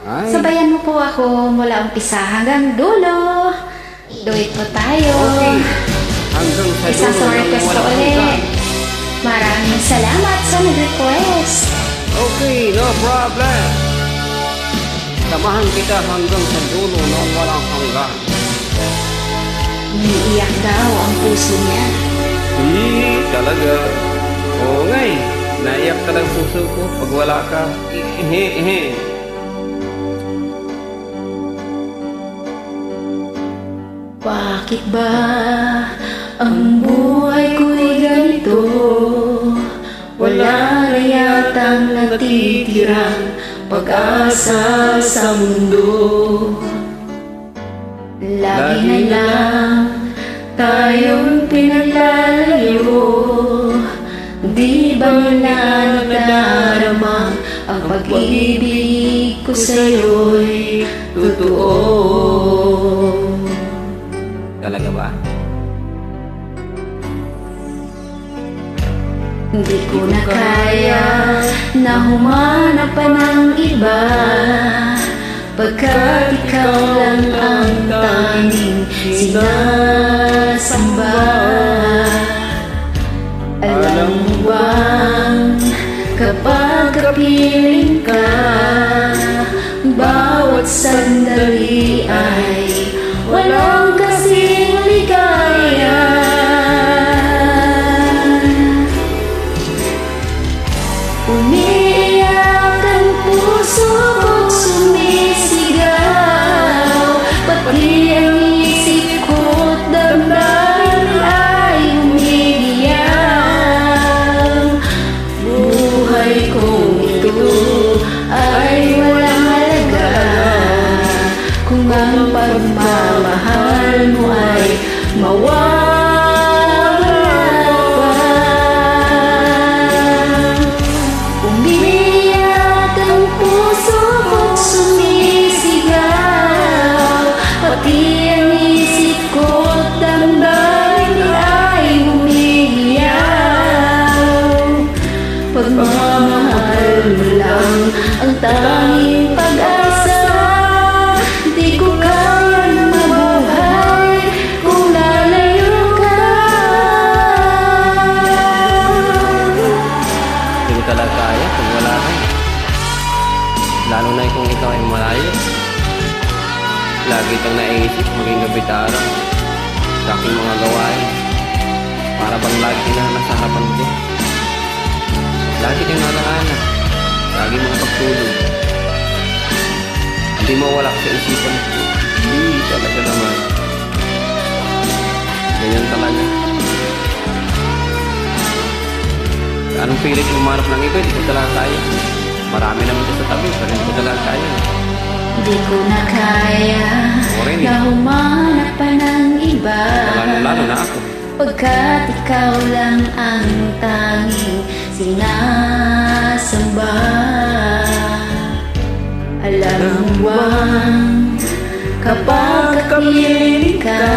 Ay. Sabayan mo po ako mula umpisa hanggang dulo. Duit po tayo. Okay. Hanggang sa Isang dulo song ng request po walang ulit. hanggan. Maraming salamat sa nag-request. Okay, no problem. Samahan kita hanggang sa dulo ng walang hanggan. Umiiyak daw ang puso niya. Talaga. Oo nga eh. Naiyak talagang puso ko pag wala ka. Bakit ba ang buhay ko'y ganito? Wala na yatang natitirang pag-asa sa mundo. Lagi na lang tayong pinaglalayo. Di ba na nadarama ang pag-ibig ko sa'yo'y totoo? Talaga ba? Hindi ko na kaya na humanap pa ng iba, pagkat ikaw lang ang tanging sinasamba. Alam mo bang kapag kapiling ka, bawat sandali ay walang kasing ligaya. Umiiyak ang puso ko't sumisigaw, pati ang isip ko't damdamin ay umiiyak. Buhay kong ito ay walang halaga kung ang pagmamahal mo ay mawawala pa. Umiiyak ang puso ko't sumisigaw, pati ang isip ko't damdamin ay umiiyak. Pagmamahal mo lang ang tanging pag-asa. Di ko kayang mabuhay kung lalayo ka. Hindi ko talaga kaya kung wala ka. Lalo na kung ikaw ay malayo. Lagi kang naiisip maging gabi't araw sa aking mga gawain. Para bang lagi ka na nasa harapan ko. Lagi kang nakahanap. Lagi mga pagtulog. Hindi mawala ka sa isipan ko. Hindi talaga naman. Ganyan talaga. Anong pilit umarap ng iba, hindi ko talaga kaya. Marami naman ko sa tabi, pero hindi ko talaga kaya. Di ko na kaya na humanap pa ng iba, Lalo na ako. pagkat ikaw lang ang tanging sinasamba. Alam mo bang kapag kapiling ka,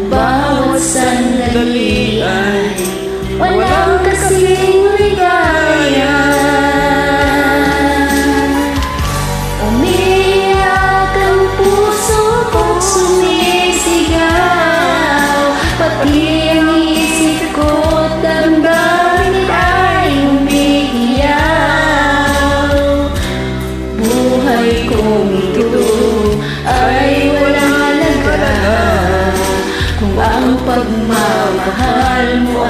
bawat sandali ay walang kasing ligaya. Umiiyak ang puso ko't sumisigaw, pati ang isip ko't damdamin ay umiiyak. Buhay kong ito ay walang halaga kung ang pagmamahal mo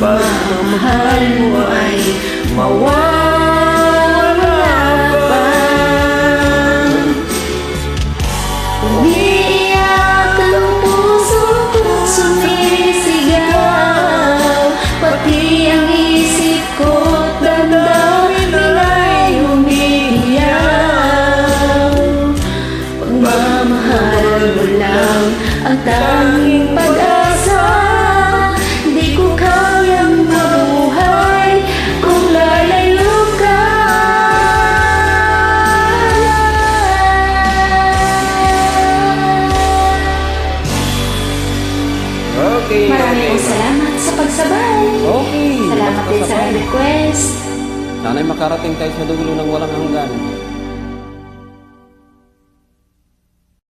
pagmamahal mo ay mawawala pa. Umiiyak ang puso kong sumisigaw, pati ang isip ko't damdamin ay umiiyak. Pagmamahal mo lang ang tanging pag-asa, di ko kayang mabuhay kung lalayo ka. Okay, Maraming salamat sa pagsabay. Okay. Salamat din sa request. Sana'y makarating tayo sa dulo ng walang hanggan.